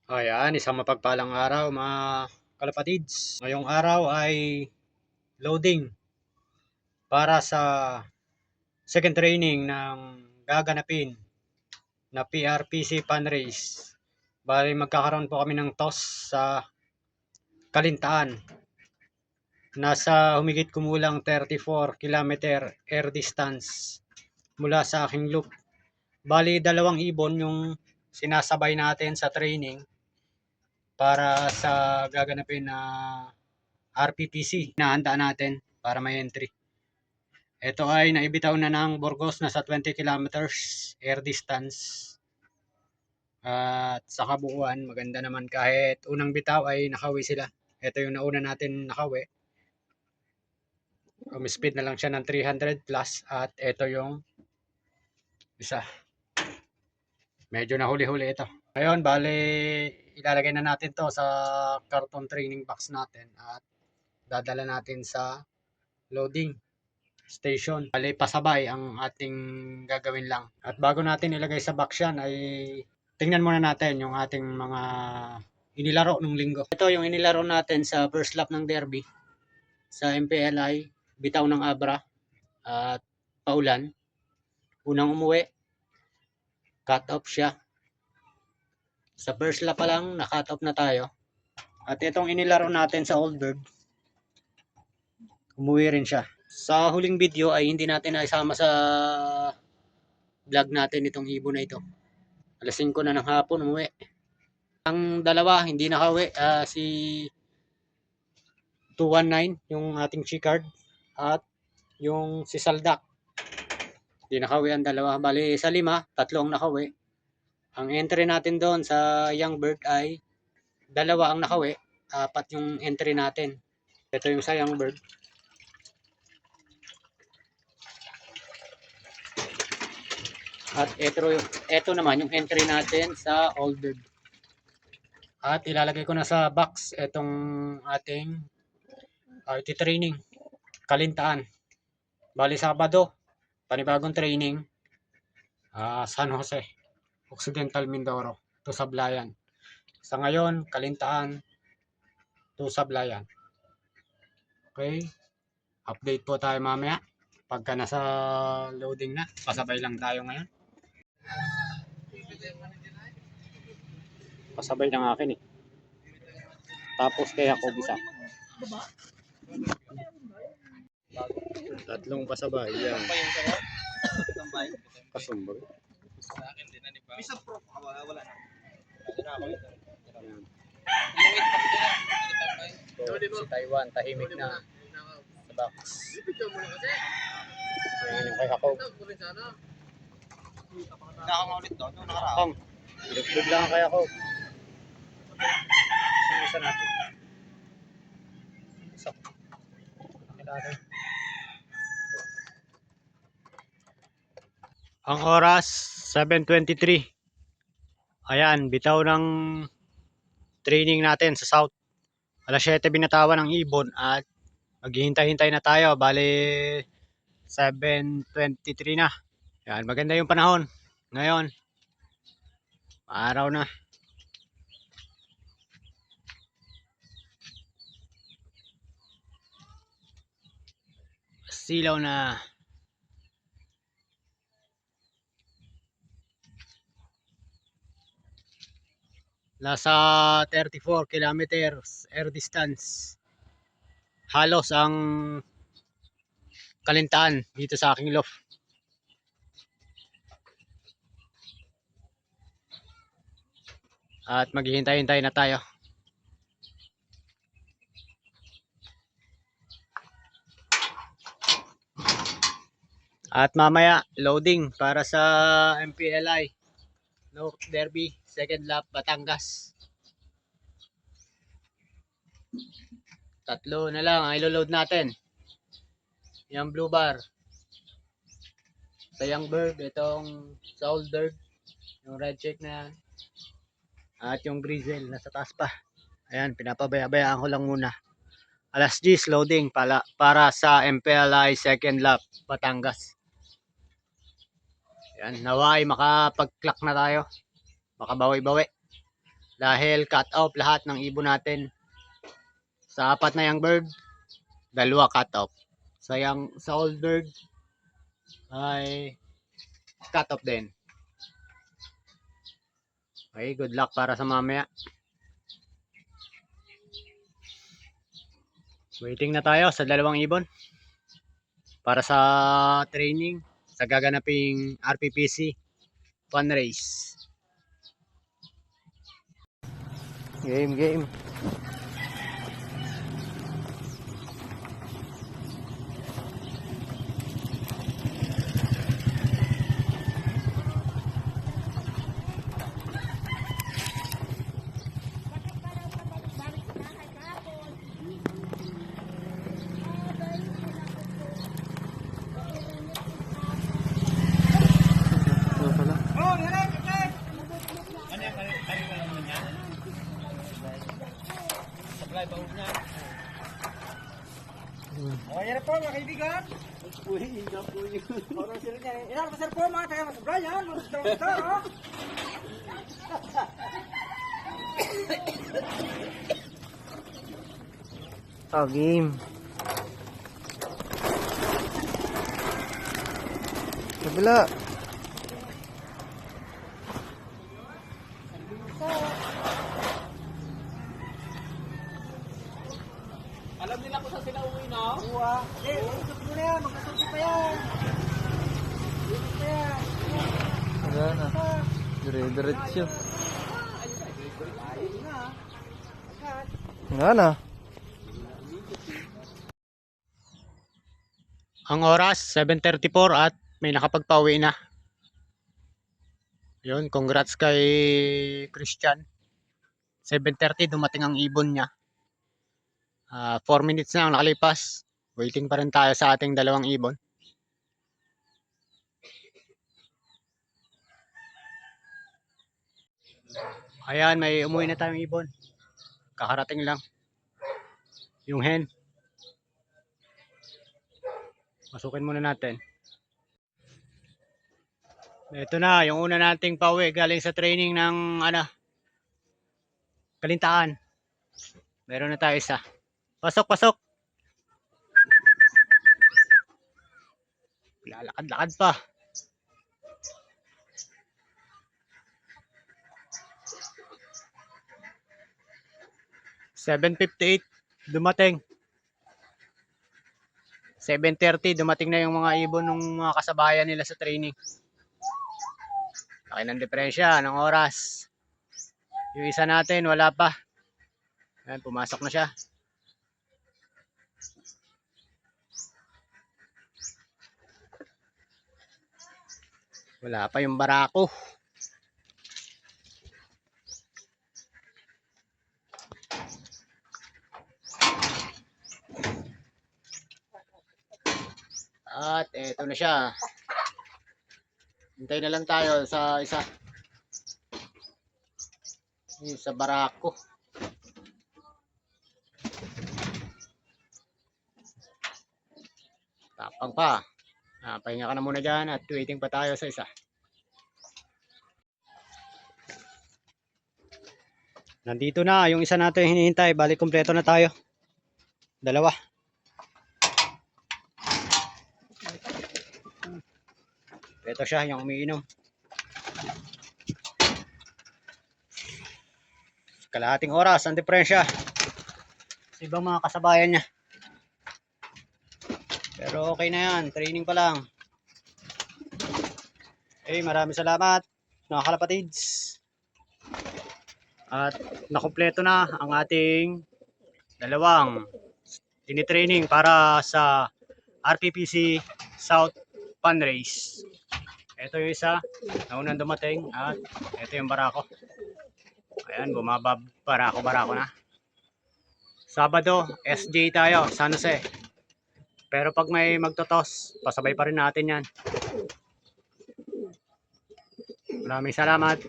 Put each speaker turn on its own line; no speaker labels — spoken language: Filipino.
Ayan, isang mapagpalang araw mga kalapatids. Ngayong araw ay loading para sa second training ng gaganapin na PRPC Fan Race. Bali magkakaroon po kami ng toss sa Kalintaan. Nasa humigit kumulang 34 kilometer air distance mula sa aking loop. Bali 2 ibon yung sinasabay natin sa training para sa gaganapin na RPPC na handa natin para may entry. Ito ay naibitaw na ng Burgos na sa 20 kilometers air distance. At sa kabuuan, maganda naman kahit unang bitaw ay nakawi sila. Ito yung nauna natin nakawi. Speed na lang siya ng 300 plus at ito yung isa. Medyo nahuli-huli ito. Ngayon, bali ilalagay na natin to sa carton training box natin at dadala natin sa loading station. Bali pasabay ang ating gagawin lang. At bago natin ilagay sa box yan ay tingnan muna natin yung ating mga inilaro nung linggo. Ito yung inilaro natin sa first lap ng derby sa MPLI, bitaw ng Abra at paulan. Unang umuwi, cut off siya. Sa first lap pa lang, na-cut off na tayo. At itong inilaro natin sa Old Bird, umuwi rin siya. Sa huling video ay hindi natin naisama sa vlog natin itong ibon na ito. Alas 5 na ng hapon umuwi. Ang dalawa hindi nakauwi, si 219 yung ating chicard at yung si Saldak. Hindi nakauwi ang dalawa. Bali sa 5, 3 ang nakauwi. Ang entry natin doon sa Young Bird ay 2 ang nakauwi, 4 yung entry natin. Ito yung sa Young Bird. At ito naman yung entry natin sa Old Bird. At ilalagay ko na sa box itong ating iti-training Kalintaan. Bali Sabado, panibagong training San Jose, Occidental Mindoro to Sablayan. Sa ngayon, Kalintaan to Sablayan. Okay, update po tayo mamaya pagka nasa loading na. Pasabay lang tayo ngayon. Pasabay ng akin eh. Tapos kaya ako bisa. 3 pasabay yan. Kasumbag.
Sa akin din ani ba? Bisa pro wala na. Wala na ako ito.
Si Taiwan tahimik na sa box. Ayan yung kay Hakaw.
Nakakaulit doon nung nakaraan.
Bilog lang kay Hakaw. Isa natin. Isa. Ang oras 7:23. Ayan, bitaw ng training natin sa South. Alas 7 binatawan ng ibon at maghihintay-hintay na tayo. Bali 7:23 na. Ayan, maganda yung panahon ngayon. Araw na. Silaw na. Nasa 34 kilometers air distance. Halos ang Kalintaan dito sa aking loft. At maghihintay-hintay na tayo. At mamaya loading para sa MPLI North Derby second lap Batangas. 3 na lang ang ilo-load natin. Yung blue bar sa Young Bird, itong sa Old Bird, yung red check na yan, at yung grizzle nasa taas pa. Ayan, pinapabaya-bayaan ko lang muna. Alas 10 loading para sa MPLI second lap Batangas. Ayan, naway makapag-clock na tayo, makabawi-bawi. Dahil cut off lahat ng ibon natin. Sa 4 na young bird, 2 cut off. Sa old bird ay cut off din. Okay, good luck para sa mamaya. Waiting na tayo sa 2 ibon para sa training sa gaganaping RPPC fun race.
Game.
Okay na po mga kaibigan. Oras sila niya. Ilang masar po mga taga Mas Brian. Mas Brian ha.
Oh, game. Kabila.
Alam nila kung saan sila uwi na? Uwa. Eh, usap mo na yan. Magkasusi pa yan. Usap pa yan.
Wala na. Dire-diretso.
Ayun na. Agad.
Nga na.
Ang oras 7:34 at may nakapagpauwi na. Yun, congrats kay Christian. 7:30 dumating ang ibon niya. 4 minutes na ang nakalipas. Waiting pa rin tayo sa ating 2 ibon. Ayan, may umuwi na tayong ibon. Kakarating lang. Yung hen. Masukin muna natin. Ito na, yung una nating pauwi galing sa training ng Kalintaan. Meron na tayo isa. Pasok. Lalakad-lakad pa. $7.58 dumating. 7:30 dumating na yung mga ibon ng mga kasabayan nila sa training. Laki ng diferensya ng oras. Yung isa natin wala pa. Ayan, pumasok na siya. Wala pa yung barako. At eto na siya. Hintay na lang tayo sa isa. Sa barako. Tapang pa. Pahinga ka na muna dyan at waiting pa tayo sa isa. Nandito na yung isa natin hinihintay. Balik kompleto na tayo. 2. Ito siya yung umiinom. Kalahating oras ang diferensya sa ibang mga kasabayan niya. Pero okay na yan. Training pa lang. Maraming salamat mga kalapatids. At nakumpleto na ang ating 2 tinitraining para sa RPPC South Fun Race. Ito yung isa na unang dumating at ito yung barako. Ayan, bumaba barako na. Sabado, SJ tayo, San Jose. Pero pag may magtotos, pasabay pa rin natin yan. Maraming salamat.